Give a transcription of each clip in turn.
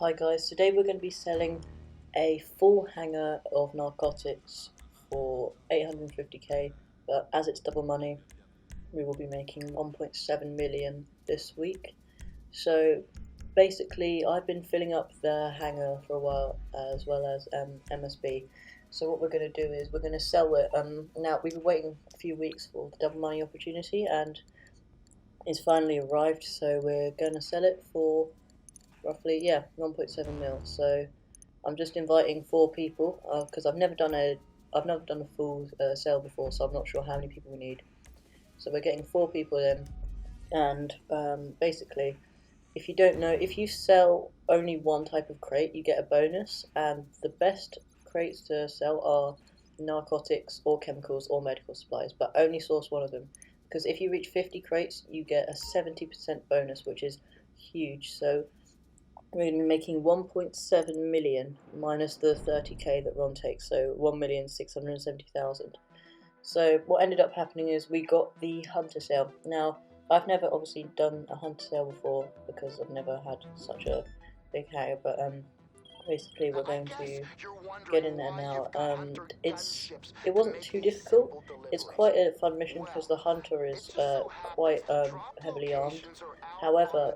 Hi guys, today we're going to be selling a full hanger of narcotics for 850k, but as it's double money, we will be making 1.7 million this week. So basically, I've been filling up the hanger for a while, as well as MSB. So what we're going to do is we're going to sell it. Now we've been waiting a few weeks for the double money opportunity, and it's finally arrived. So we're going to sell it for roughly 1.7 mil. So I'm just inviting 4 people because I've never done a full sale before, so I'm not sure how many people we need. So we're getting 4 people in, and basically, if you don't know, if you sell only one type of crate, you get a bonus, and the best crates to sell are narcotics or chemicals or medical supplies, but only source one of them. Because if you reach 50 crates, you get a 70% bonus, which is huge. So we're going to be making 1.7 million minus the 30k that Ron takes, so 1,670,000. So what ended up happening is we got the hunter sale. Now, I've never obviously done a hunter sale before because I've never had such a big hanger, but basically we're going to get in there now. It wasn't too difficult. It's quite a fun mission because the hunter is quite heavily armed. However,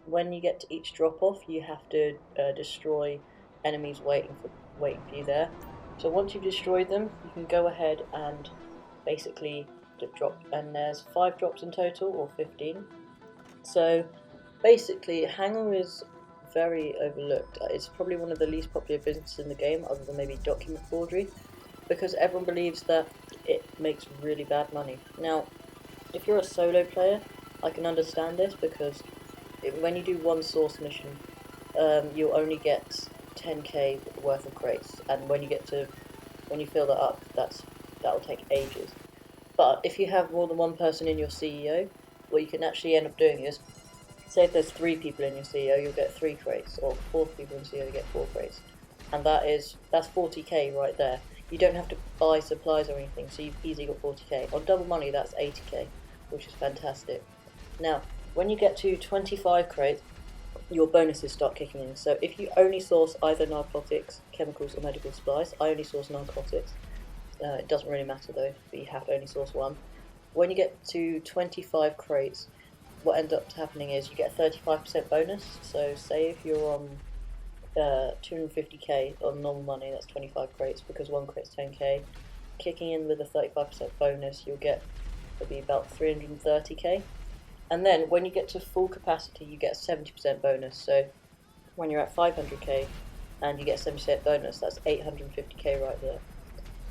when you get to each drop off, you have to destroy enemies waiting for you there. So once you've destroyed them, you can go ahead and basically drop. And there's 5 drops in total, or 15. So basically, Hangar is very overlooked. It's probably one of the least popular businesses in the game, other than maybe document forgery, because everyone believes that it makes really bad money. Now, if you're a solo player, I can understand this because when you do one source mission, you'll only get 10k worth of crates, and when you fill that up, that'll take ages. But if you have more than one person in your CEO, what you can actually end up doing is, say if there's 3 people in your CEO, you'll get 3 crates, or 4 people in CEO, you get 4 crates, and that's 40k right there. You don't have to buy supplies or anything, so you've easily got 40k. On double money, that's 80k, which is fantastic. Now, when you get to 25 crates, your bonuses start kicking in. So if you only source either narcotics, chemicals, or medical supplies, I only source narcotics. It doesn't really matter though, but you have to only source one. When you get to 25 crates, what ends up happening is you get a 35% bonus. So say if you're on 250k on normal money, that's 25 crates, because one crate's 10k. Kicking in with a 35% bonus, it'll be about 330k. And then when you get to full capacity, you get a 70% bonus. So when you're at 500k and you get a 70% bonus, that's 850k right there.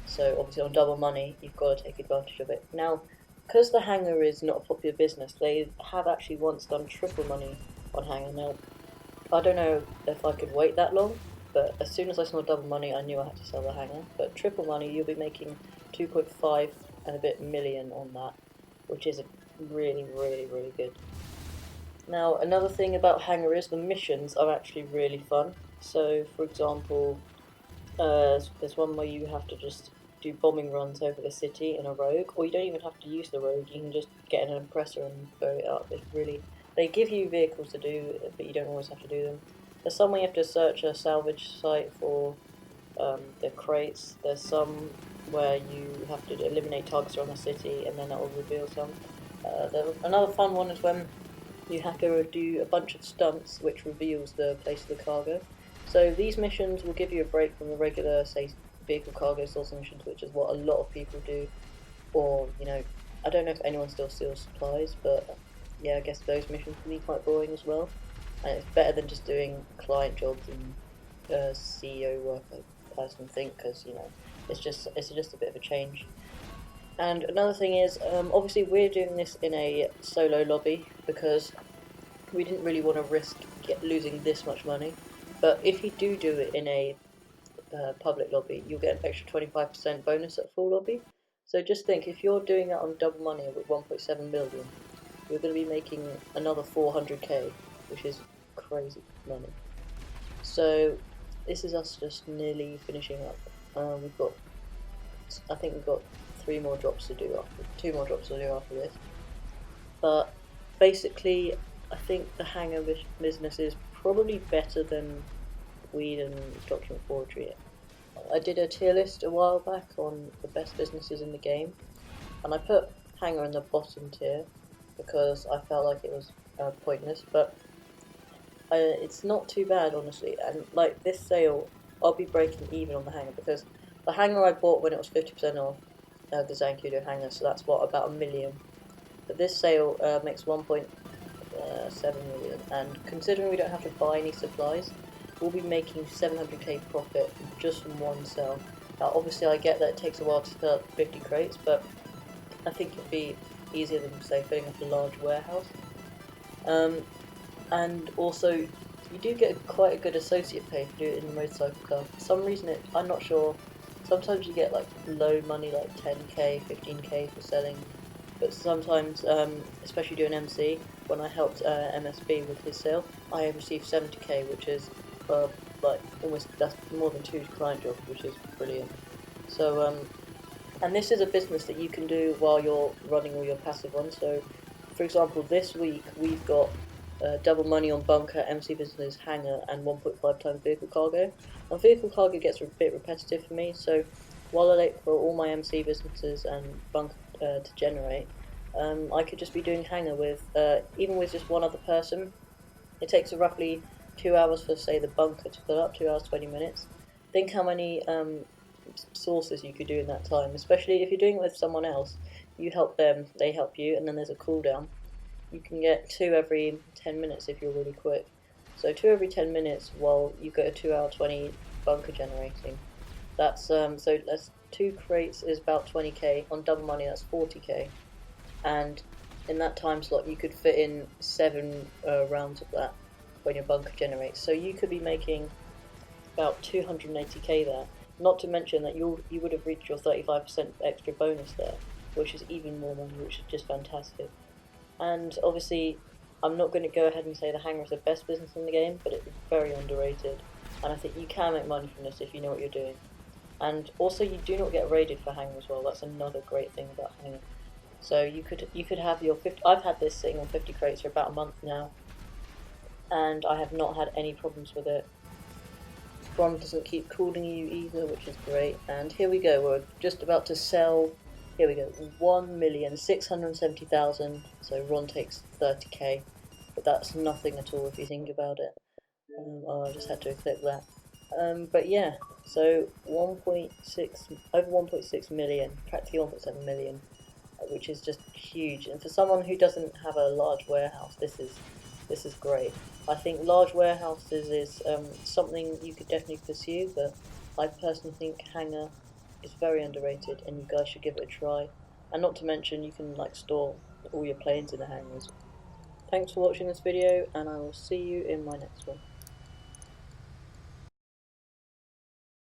So obviously on double money, you've got to take advantage of it. Now, because the Hangar is not a popular business, they have actually once done triple money on Hangar. Now, I don't know if I could wait that long, but as soon as I saw double money, I knew I had to sell the Hangar. But triple money, you'll be making 2.5 and a bit million on that, which is really, really, really good. Now, another thing about Hangar is the missions are actually really fun. So, for example, there's one where you have to just do bombing runs over the city in a rogue, or you don't even have to use the rogue, you can just get an oppressor and blow it up. They give you vehicles to do, but you don't always have to do them. There's some where you have to search a salvage site for the crates. There's some where you have to eliminate targets around the city, and then that will reveal some. Another fun one is when you have to do a bunch of stunts, which reveals the place of the cargo. So these missions will give you a break from the regular, say, vehicle cargo sourcing missions, which is what a lot of people do. Or, I don't know if anyone still steals supplies, but yeah, I guess those missions can be quite boring as well. And it's better than just doing client jobs and CEO work, I personally think, because, it's just a bit of a change. And another thing is, obviously we're doing this in a solo lobby because we didn't really want to risk losing this much money. But if you do it in a public lobby, you'll get an extra 25% bonus at full lobby. So just think, if you're doing that on double money with 1.7 million, you're going to be making another 400k, which is crazy money. So this is us just nearly finishing up. I think we've got 2 more drops to do after this. But basically, I think the Hangar business is probably better than weed and document forgery. I did a tier list a while back on the best businesses in the game, and I put Hangar in the bottom tier because I felt like it was pointless, but it's not too bad, honestly. And like this sale, I'll be breaking even on the Hangar because the Hangar I bought when it was 50% off, the Zancudo Hangar, so that's what, about 1 million. But this sale makes 1.7 million, and considering we don't have to buy any supplies, we'll be making 700k profit just from one sale. Now, obviously, I get that it takes a while to fill up 50 crates, but I think it'd be easier than, say, filling up a large warehouse. And also, you do get quite a good associate pay if you do it in the motorcycle car. For some reason, I'm not sure. Sometimes you get like low money, like 10k, 15k for selling, but sometimes, especially doing MC, when I helped MSB with his sale, I received 70k, which is like almost, that's more than 2 client jobs, which is brilliant. So and this is a business that you can do while you're running all your passive ones. So, for example, this week we've got double money on bunker, MC business, hangar, and 1.5 times vehicle cargo. And vehicle cargo gets a bit repetitive for me, so while I wait for all my MC businesses and bunker to generate, I could just be doing hangar with, even with just one other person. It takes roughly 2 hours for, say, the bunker to fill up, 2 hours 20 minutes. Think how many sources you could do in that time, especially if you're doing it with someone else. You help them, they help you, and then there's a cooldown. You can get 2 every 10 minutes if you're really quick. So 2 every 10 minutes while you go 2 hour 20 bunker generating. That's so that's 2 crates is about 20k. On double money, that's 40k. And in that time slot, you could fit in 7 rounds of that when your bunker generates. So you could be making about 280k there. Not to mention that you would have reached your 35% extra bonus there, which is even more money, which is just fantastic. And obviously, I'm not going to go ahead and say the Hangar is the best business in the game, but it's very underrated. And I think you can make money from this if you know what you're doing. And also, you do not get raided for Hangar as well. That's another great thing about Hangar. So you could have your 50. I've had this sitting on 50 crates for about a month now, and I have not had any problems with it. Ron doesn't keep calling you either, which is great. And here we go, we're just about to sell, here we go, 1,670,000, so Ron takes 30k, but that's nothing at all if you think about it. Oh, I just had to click that. But yeah, so 1.6, over 1.6 million, practically 1.7 million, which is just huge. And for someone who doesn't have a large warehouse, this is great. I think large warehouses is something you could definitely pursue, but I personally think Hangar is very underrated, and you guys should give it a try. And not to mention, you can like store all your planes in the hangars. Thanks for watching this video, and I will see you in my next one.